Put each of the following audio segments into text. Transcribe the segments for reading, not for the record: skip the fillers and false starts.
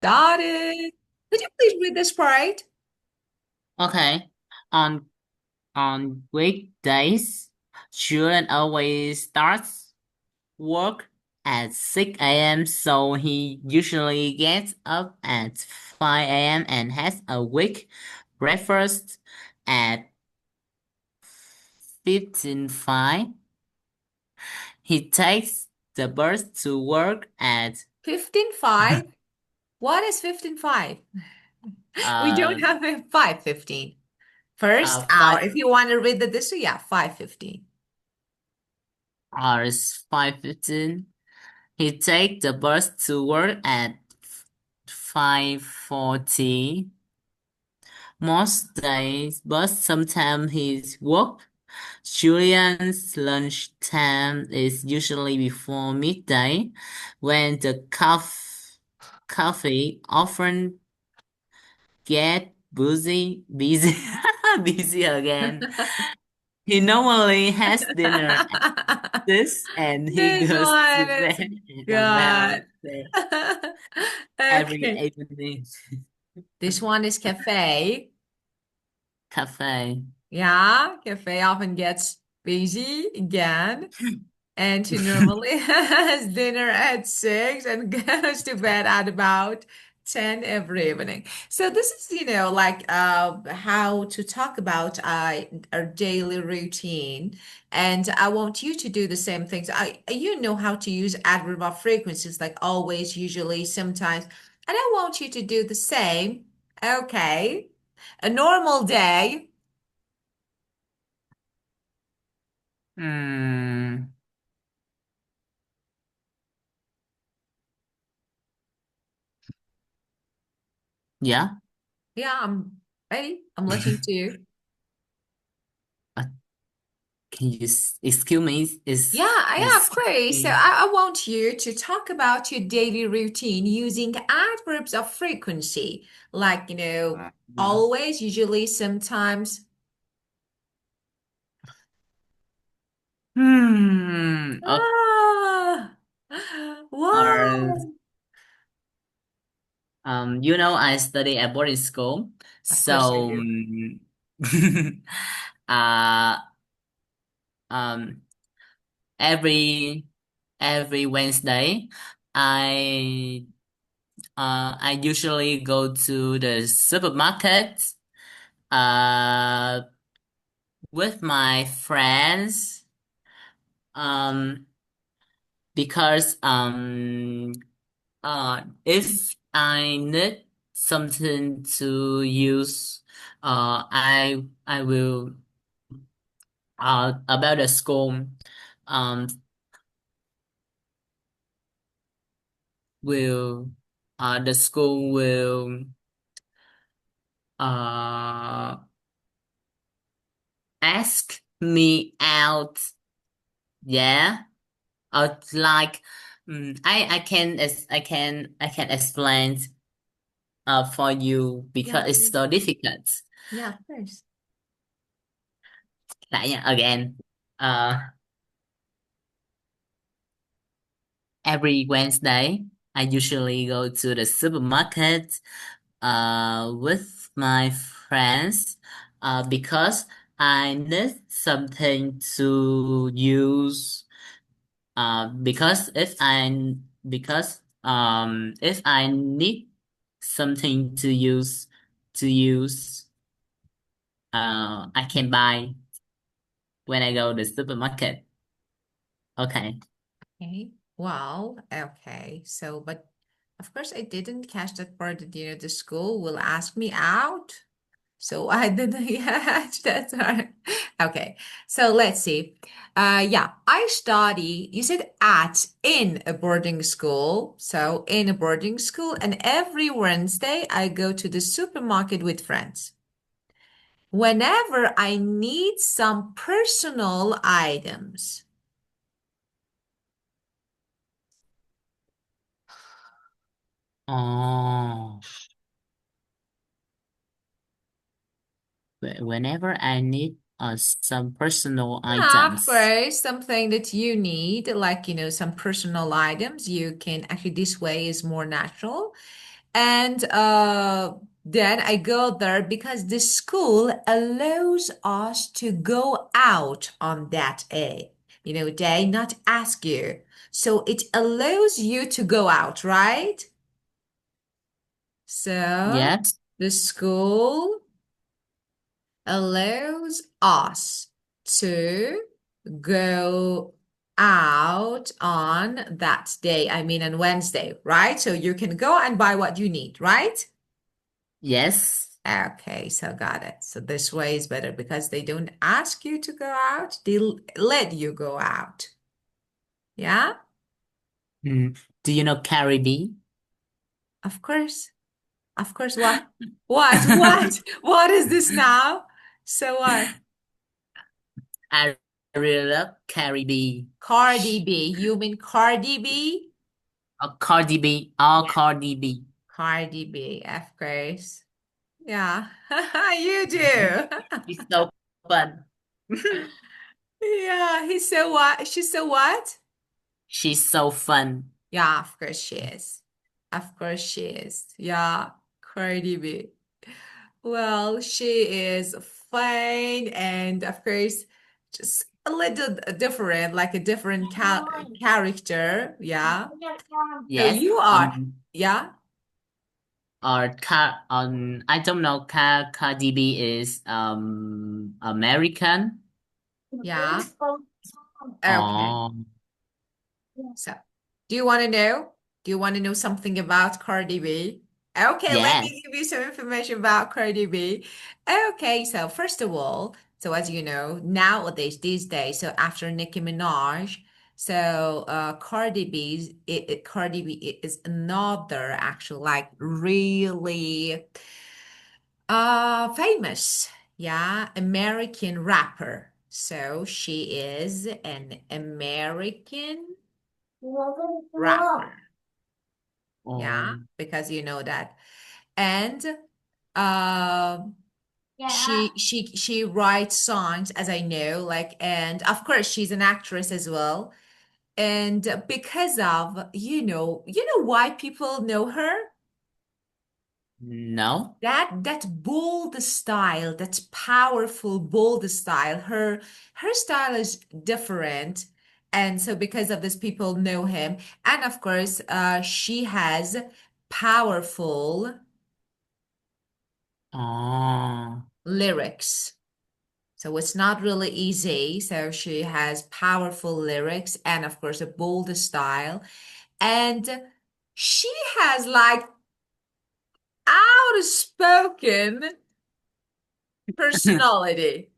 Got it. Could you please read this part? Okay. On on weekdays, children always starts work at 6 a.m. So he usually gets up at 5 a.m. and has a quick breakfast at 15:05. He takes the bus to work at 15:05. What is 15:05? We don't uh have a 5:15. First hour. 5 If you want to read the this, yeah, 5:15. hours 5:15. He takes the bus to work at 5:40 most days, but sometimes his work. Julian's lunch time is usually before midday, when the coffee often get busy, busy again. He normally has dinner at this, and he This goes to one is bed at about good. every Okay. evening. This one is cafe. Cafe. Yeah, cafe often gets busy again. And she normally has dinner at 6 and goes to bed at about 10 every evening. So this is, like how to talk about our daily routine. And I want you to do the same things. You know how to use adverb of frequencies like always, usually, sometimes. And I want you to do the same. Okay. A normal day. Hmm. Yeah. Yeah, I'm ready. I'm listening to you. Uh, Can you excuse me? Yeah, of Is course. So I want you to talk about your daily routine using adverbs of frequency, like, uh, always, usually, sometimes. okay. Ah, Or wow. I study at boarding school, Of course I so do. uh um every Wednesday, I I usually go to the supermarket uh with my friends um because if I need something to use, I will about the school, um will the school will uh ask me out. Yeah, like I can explain for you Yeah, because it's please. so difficult. Yeah, of course. Like, yeah, again, uh every Wednesday I usually go to the supermarket with my friends because I need something to use because if I need something to use I can buy when I go to the supermarket. Okay. Okay. Wow. Okay. So, but of course, I didn't catch that part that, the school will ask me out. So I didn't catch that part. Okay. So let's see. Yeah, I study, you said in a boarding school. So in a boarding school, and every Wednesday I go to the supermarket with friends. Whenever I need some personal items. Oh, whenever I need some personal Yeah, of items. course, something that you need, like, some personal items, you can actually, this way is more natural. And then I go there because the school allows us to go out on that day. They not ask you. So it allows you to go out, right? So Yes. the school allows us to go out on that day. I mean, on Wednesday, right? So you can go and buy what you need, right? Yes. Okay, so got it. So this way is better because they don't ask you to go out, they let you go out. Yeah, Mm. Do you know Carrie B? of course. Of course. What? What? What? What is this now? So what? I really love Carrie B. Cardi B. You mean Cardi B? Cardi B. Oh, Yeah. Cardi B. Cardi B, of course. Yeah, you do. She's so fun. Yeah, he's so what? She's so what? She's so fun. Yeah, of course she is. Of course she is. Yeah, Cardi B. Well, she is fine and of course just a little different, like a different character. Yeah. So Yes. you are, yeah, Or I don't know. Cardi B is American. yeah. Okay. Oh, So, do you want to know? Do you want to know something about Cardi B? Okay, let yes. me give you some information about Cardi B. Okay, so first of all, so as you know, nowadays, these days, so after Nicki Minaj, so Cardi B is another actual like really famous, yeah, American rapper. So she is an American rapper. Yeah, Oh, because you know that. And um she writes songs as I know, like, and of course she's an actress as well. And because of, you know why people know her? no. That bold style, that powerful bold style. Her style is different. And so because of this, people know him. And of course, she has powerful Oh, lyrics. So it's not really easy. So she has powerful lyrics and of course a bold style. And she has like outspoken personality.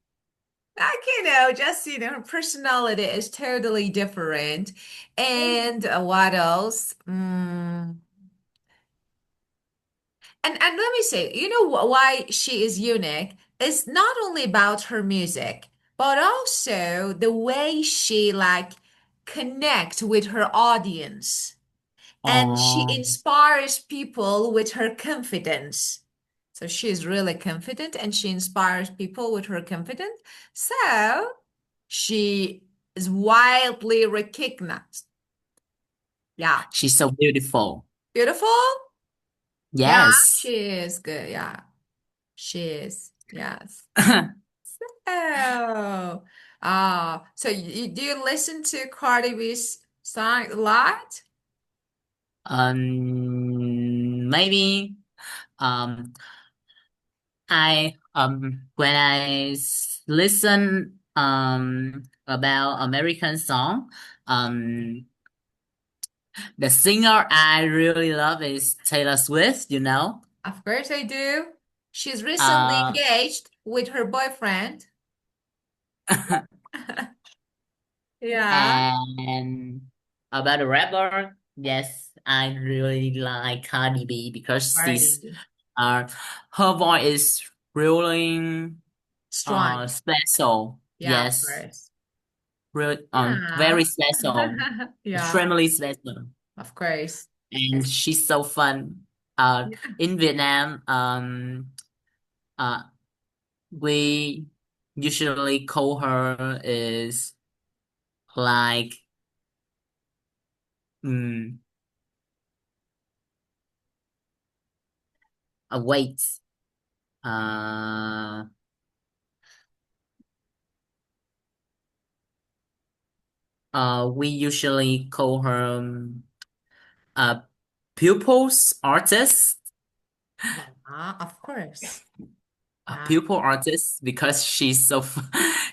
Like, just, her personality is totally different. And what else? And let me say, why she is unique is not only about her music, but also the way she like connect with her audience. And she oh, inspires people with her confidence. So she's really confident and she inspires people with her confidence. So she is widely recognized. Yeah. she's so beautiful. Beautiful? Yeah, Yes. she is good. Yeah. She is. Yes. Oh. So do you listen to Cardi B's song a lot? Maybe um I when listen about American song, the singer I really love is Taylor Swift, you know. Of course I do. She's recently Uh engaged with her boyfriend. Yeah. and about the rapper, yes, I really like Cardi B because she's Cardi. uh her voice is really Strong. special. Yeah, of Yes. course. Really, Yeah. very special, Yeah, extremely special, of course. and Yes. she's so fun. In Vietnam, uh, we usually call her is like, um, Wait. Uh, we usually call her a pupils artist, Yeah, of course. a Yeah. pupil artist because she's so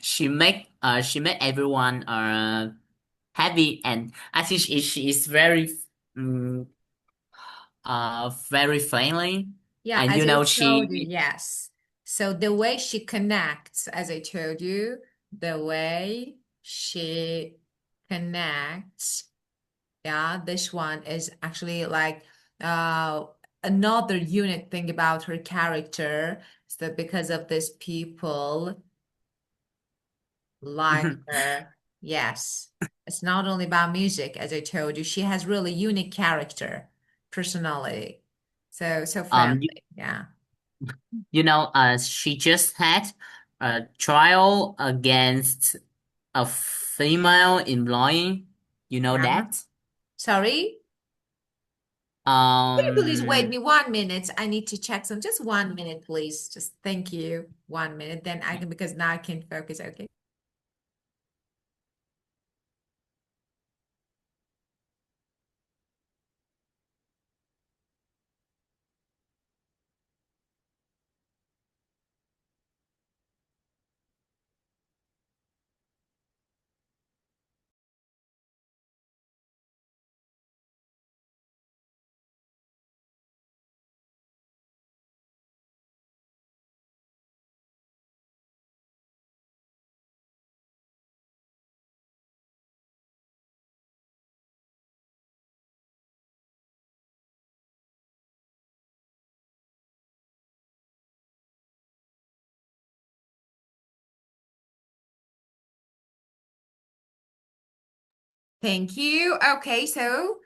she make everyone happy, and I think she is very um, very friendly, Yeah, and as you I know told you, she yes. So the way she connects, as I told you, the way she connects, yeah, this one is actually like uh another unique thing about her character is that because of this people like her, yes. It's not only about music, as I told you, she has really unique character, personality. So you, friendly, yeah. you know she just had a trial against a female employee. You know Yeah. that? Sorry? Can you please wait Um, me 1 minute? I need to check some. Just 1 minute, please. Just thank you. 1 minute. Then I can, because now I can focus. Okay. Thank you. Okay. So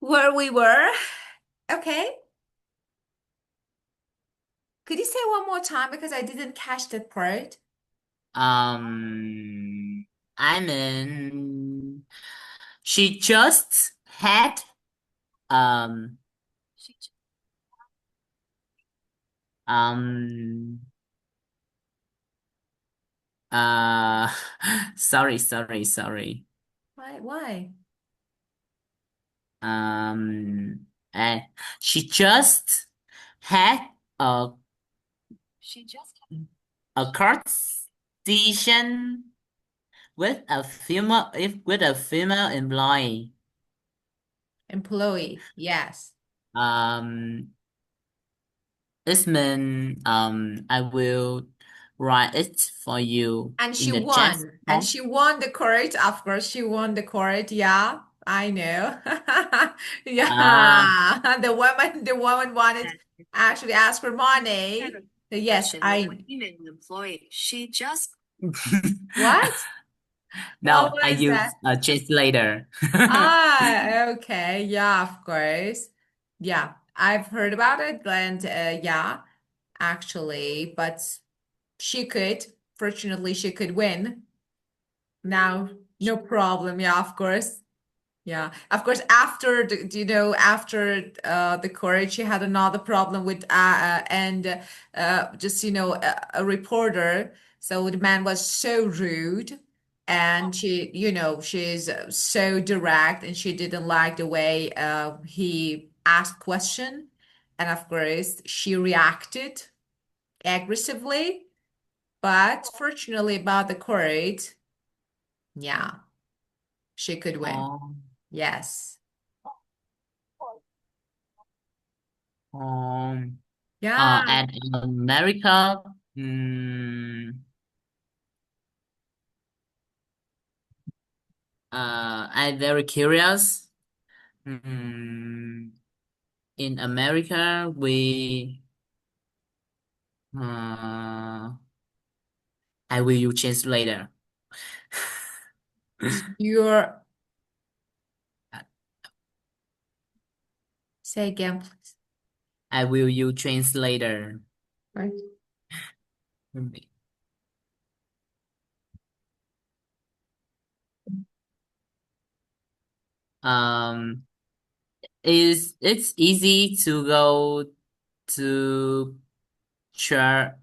where we were. Okay. Could you say one more time because I didn't catch that part? um, I mean, she just had um um uh sorry. Why? Why? Um, and she just had a a conversation with a female employee. Employee. Yes. Um, this mean I will write it for you And in she the chat won. And box. she won the court. Of course, she won the court. Yeah, I know. Uh, Yeah. The woman wanted actually asked for money. So yes, I what? What no, I was use that? a translator. Ah, okay. Yeah, of course. Yeah, I've heard about it, and yeah, actually, but she could, fortunately, she could win. Now, no problem. Yeah, of course. Yeah, of course. After after the court, she had another problem with and just a reporter. So the man was so rude, and she's so direct, and she didn't like the way he asked question, and of course she reacted aggressively. But fortunately, about the court, yeah, she could win. um, Yes. um, Yeah. at America, mm, I'm very curious. Mm, in America, uh, I will use translator. You're say again, please. I will use translator. Right. Um, it's easy to go to chair.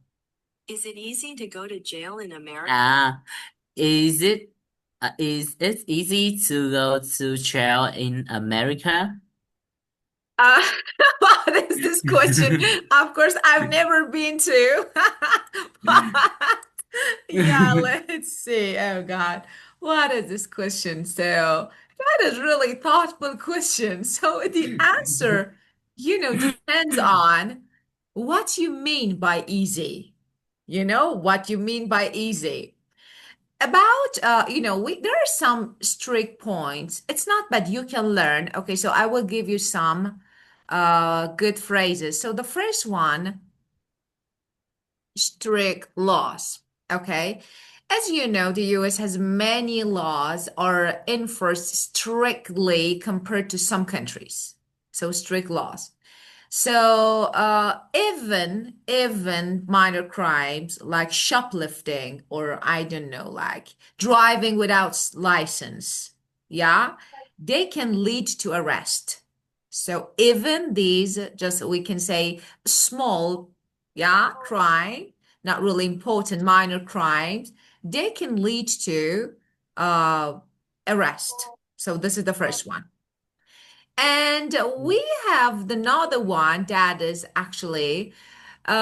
Is it easy to go to jail in America? Ah, is it easy to go to jail in America? Uh, what is this question? Of course, I've never been to. But yeah, let's see. Oh God, what is this question? So that is really thoughtful question. So the answer, depends on what you mean by easy. You know what you mean by easy. About there are some strict points. It's not bad. You can learn. Okay, so I will give you some good phrases. So the first one, strict laws. Okay. As you know, the US has many laws are enforced strictly compared to some countries. So strict laws. So even minor crimes like shoplifting or I don't know, like driving without license, yeah, they can lead to arrest. So even these, just we can say small, yeah, crime, not really important, minor crimes, they can lead to uh arrest. So this is the first one. And we have another one that is actually we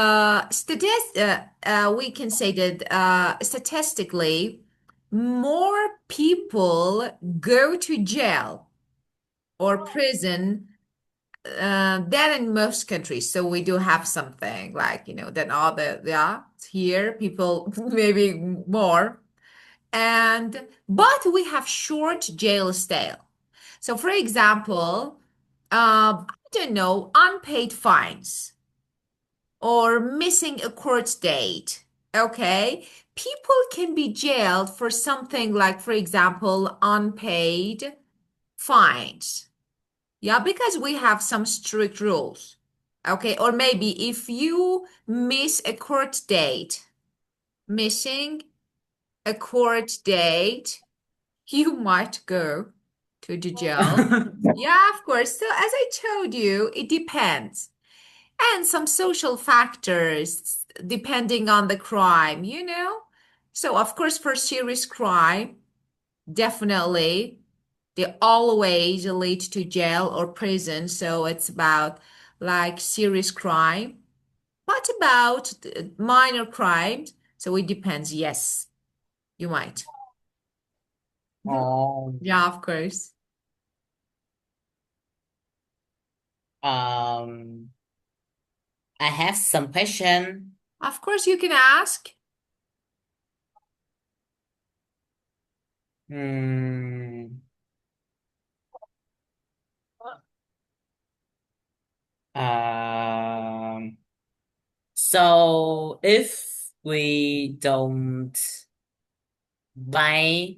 can say that statistically, more people go to jail or prison than in most countries. So we do have something like, than all yeah, here people maybe more. But we have short jail stay. So, for example, I don't know, unpaid fines or missing a court date. Okay. People can be jailed for something like, for example, unpaid fines. Yeah, because we have some strict rules. Okay. Or maybe if you miss a court date, missing a court date, you might go to the jail. Yeah, of course. So, as I told you, it depends. And some social factors depending on the crime. So, of course, for serious crime, definitely they always lead to jail or prison. So, it's about like serious crime. What about minor crimes? So, it depends. Yes, you might. Oh, Yeah, of course. um, I have some question. Of course, you can ask. Hmm. Um, so buy,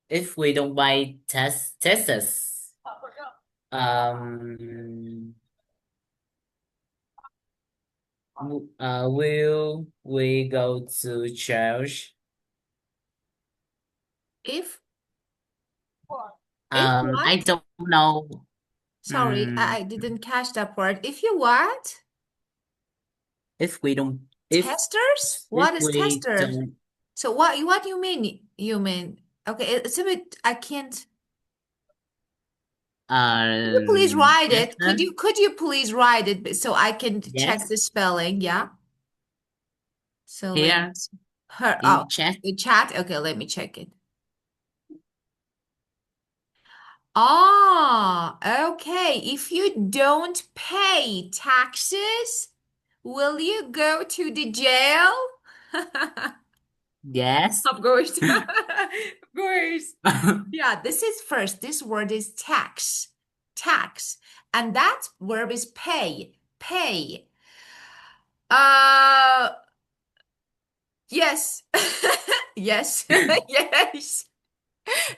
if we don't buy tests, um, will we go to church? If I what? don't know. Sorry, Mm, I didn't catch that part. If you what? if we don't, Testers? if What is we tester? don't, So what you mean? You mean okay, it's a bit I can't. Could you please write it? Could tester, you could you please write it so I can check yes, the spelling, yeah? So let me here see. Her in chat, the chat. Okay, let me check it. Ah, okay. If you don't pay taxes, will you go to the jail? yes. Of course. Of course. Yeah, this is first. This word is tax. Tax. And that verb is pay. Pay. Uh, yes. Yes. Yes.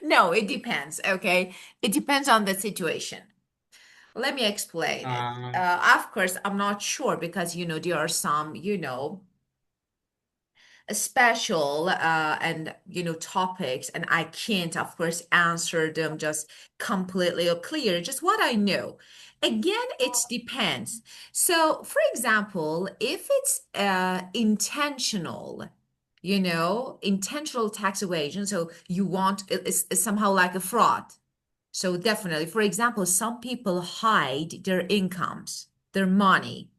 No, it depends. Okay. It depends on the situation. Let me explain it. Of course, I'm not sure because, there are some, special and topics, and I can't, of course, answer them just completely or clear, just what I know. Again, it depends. So, for example, if it's intentional, intentional tax evasion, so you want it's somehow like a fraud. So definitely, for example, some people hide their incomes, their money.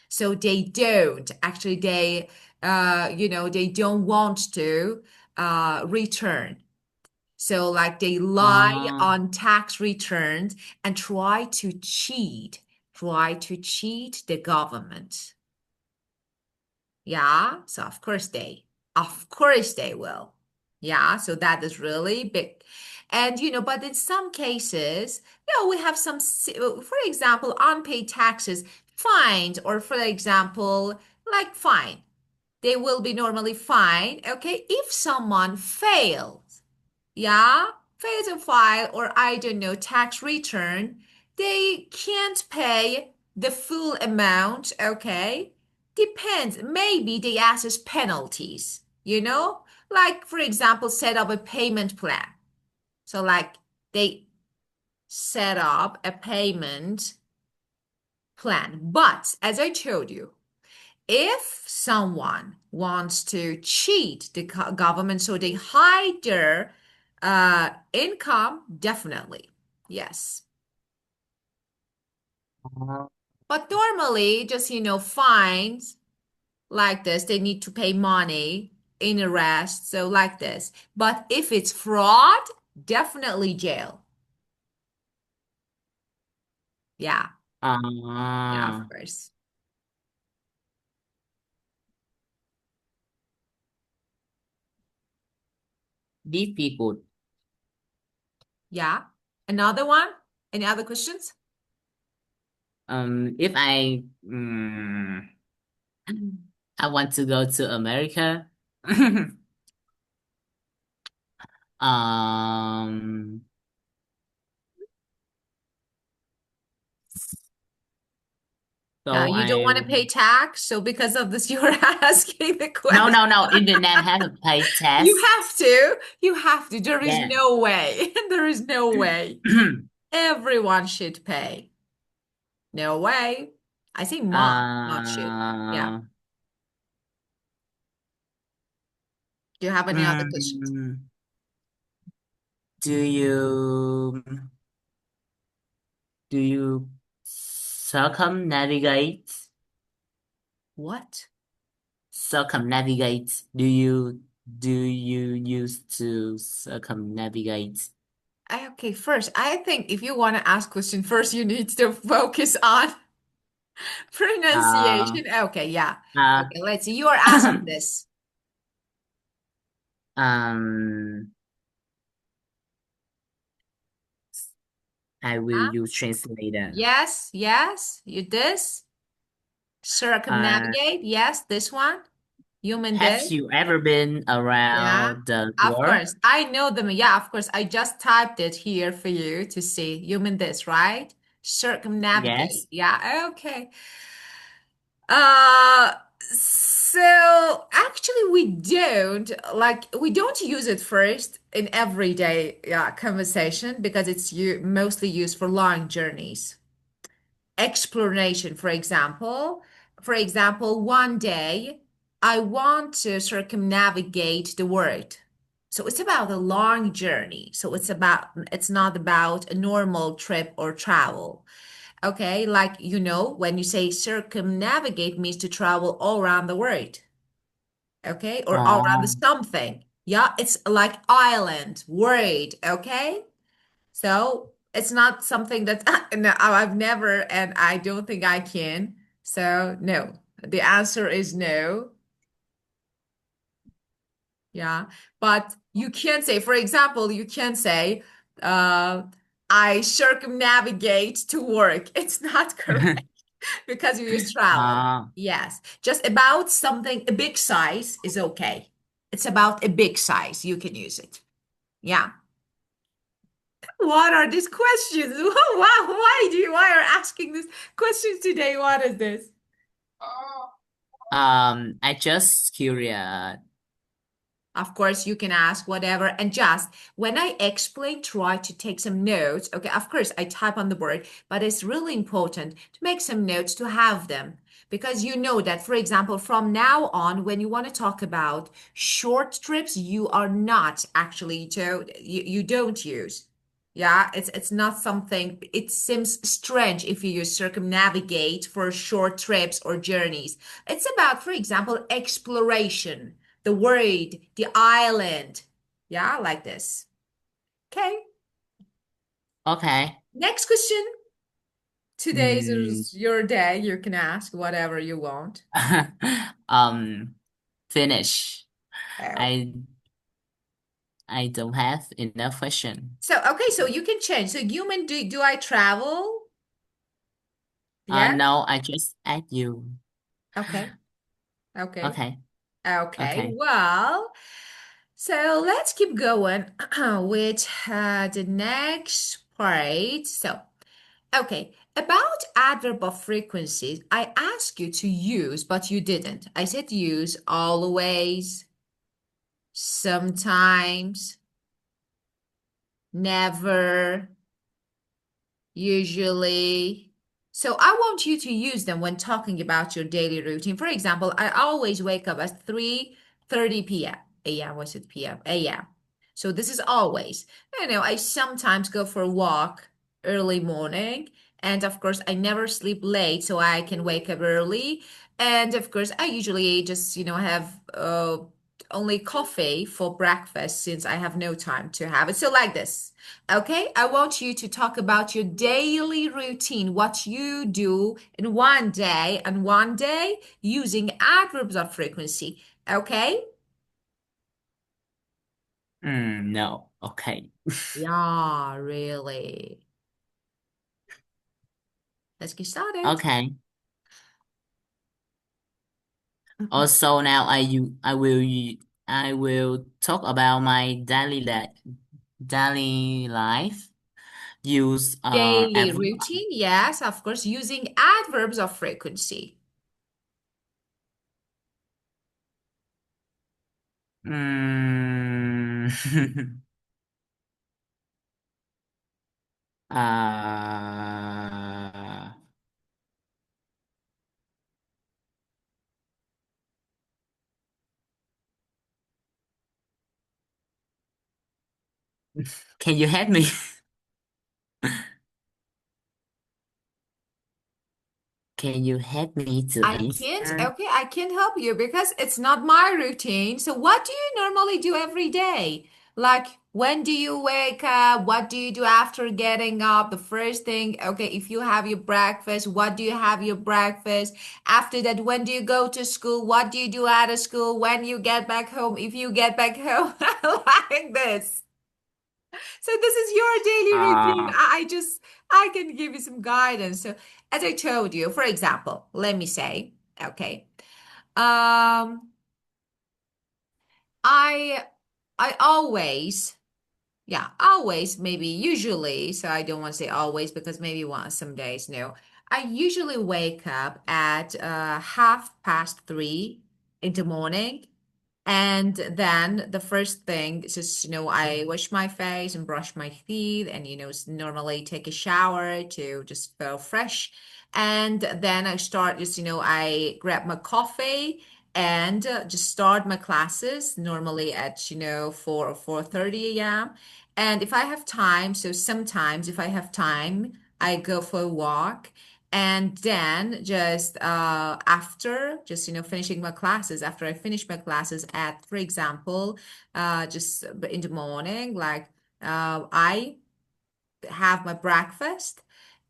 So they don't actually they don't want to return. So like they lie Uh, on tax returns and try to cheat the government. Yeah, so of course they will. Yeah, so that is really big. And but in some cases, we have some, for example, unpaid taxes, fined, or for example, like fine. They will be normally fine, okay, if someone fails, yeah, fail to file, or I don't know, tax return, they can't pay the full amount, okay? Depends. Maybe they ask us penalties, like for example, set up a payment plan. So like they set up a payment plan. But as I told you, if someone wants to cheat the government so they hide their income, definitely. Yes. But normally, just, fines like this, they need to pay money in arrest. So like this. But if it's fraud, definitely jail. Yeah. Yeah, of uh, course. difficult. Yeah. Another one? Any other questions? If I want to go to America, um, so You don't I want to pay tax, so because of this, you're asking the no question. no no in Vietnam have a pay You test. have to. You have to. There is Yeah. no way. There is no way. Everyone should pay. No way. I think mom, not should. Yeah. uh, Do you have any other questions? mm, do you do you circumnavigate? What? Circumnavigate. Do you use to circumnavigate? Okay, first, I think if you want to ask question first, you need to focus on Uh, pronunciation. Okay, yeah. uh, Okay, let's see. You are asking this. um, I will Huh? use translator. Yes, yes. You this. Uh, Circumnavigate. Yes, this one. Human have this. you ever been Yeah, around the of world? course. I know them. Yeah, of course. I just typed it here for you to see. You mean this, right? Circumnavigate. Yes. Yeah, okay. Uh, so actually we don't use it first in everyday conversation because it's mostly used for long journeys. Exploration, for example. For example, one day I want to circumnavigate the world. So it's about a long journey. So it's not about a normal trip or travel. Okay, like when you say circumnavigate means to travel all around the world. Okay, or all around the Oh, something. Yeah, it's like island, world. Okay. So it's not something that no, I've never, and I don't think I can. So no, the answer is no. Yeah. But you can say, for example, you can say, uh, I circumnavigate to work. It's not correct because you use travel. uh, Yes. Just about something, a big size is okay. It's about a big size. You can use it. Yeah. What are these questions? Wow, why are asking these questions today? What is this? I just curious. Of course, you can ask whatever. And just when I explain, try to take some notes. Okay, of course, I type on the board, but it's really important to make some notes to have them. Because you know that, for example, from now on, when you want to talk about short trips, you are not actually, you don't use. Yeah, it's not something, it seems strange if you use circumnavigate for short trips or journeys. It's about, for example, exploration, the word, the island. Yeah, like this. Okay. Okay. Next question. Today's Mm, is your day. You can ask whatever you want. um, finish. Oh. I I don't have enough question. So, okay, so you can change. So, human, do I travel? Yeah. No, I just add you. Okay. Okay. Okay. Okay. Okay. Well, so let's keep going with the next part. So, okay, about adverb of frequency, I asked you to use, but you didn't. I said use always, sometimes, never, usually. So I want you to use them when talking about your daily routine. For example, I always wake up at 3:30 p.m. a.m. Was it p.m.? a.m. So this is always. I sometimes go for a walk early morning. And of course, I never sleep late, so I can wake up early. And of course, I usually just, have only coffee for breakfast since I have no time to have it. So like this. Okay, I want you to talk about your daily routine, what you do in one day using adverbs of frequency. Okay? No. Okay. Yeah, really. Let's get started. Okay. Also now I will talk about my daily life. Use Daily every routine, yes, of course, using adverbs of frequency. mm, uh can you help me? Can you help me to I can't, answer? okay, I can't help you because it's not my routine. So, what do you normally do every day? Like, when do you wake up? What do you do after getting up? The first thing, okay, if you have your breakfast, what do you have your breakfast? After that, when do you go to school? What do you do out of school? When you get back home, if you get back home, like this. So this is your daily routine. Uh I can give you some guidance. So as I told you, for example, let me say, okay, um, I I always, yeah, always, maybe usually, so I don't want to say always because maybe some days, no. I usually wake up at 3:30 in the morning. And then the first thing is just, I wash my face and brush my teeth and, normally take a shower to just feel fresh. And then I start just, I grab my coffee and just start my classes normally at, 4 or 4:30 a.m. And if I have time, so sometimes if I have time, I go for a walk. And then just after just finishing my classes, after I finish my classes at, for example, just in the morning, like I have my breakfast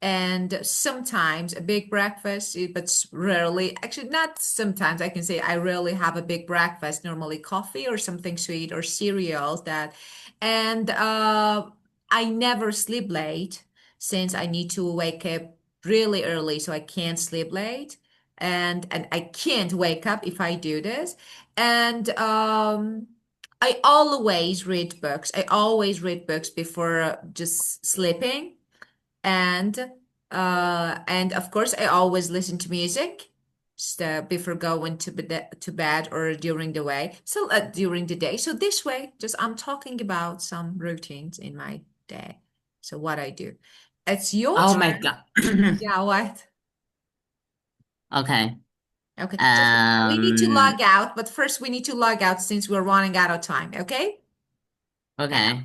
and sometimes a big breakfast, but rarely, actually, not sometimes, I can say I rarely have a big breakfast, normally coffee or something sweet or cereals that, and I never sleep late since I need to wake up really early, so I can't sleep late. And I can't wake up if I do this. And I always read books. I always read books before just sleeping. And of course I always listen to music. before going to bed or during the way. So during the day. So this way, just I'm talking about some routines in my day. So what I do. It's your Oh my turn. God. Yeah, what? Okay. Okay. Just we need to Um, log out, but first we need to log out since we're running out of time. Okay? Yeah. okay.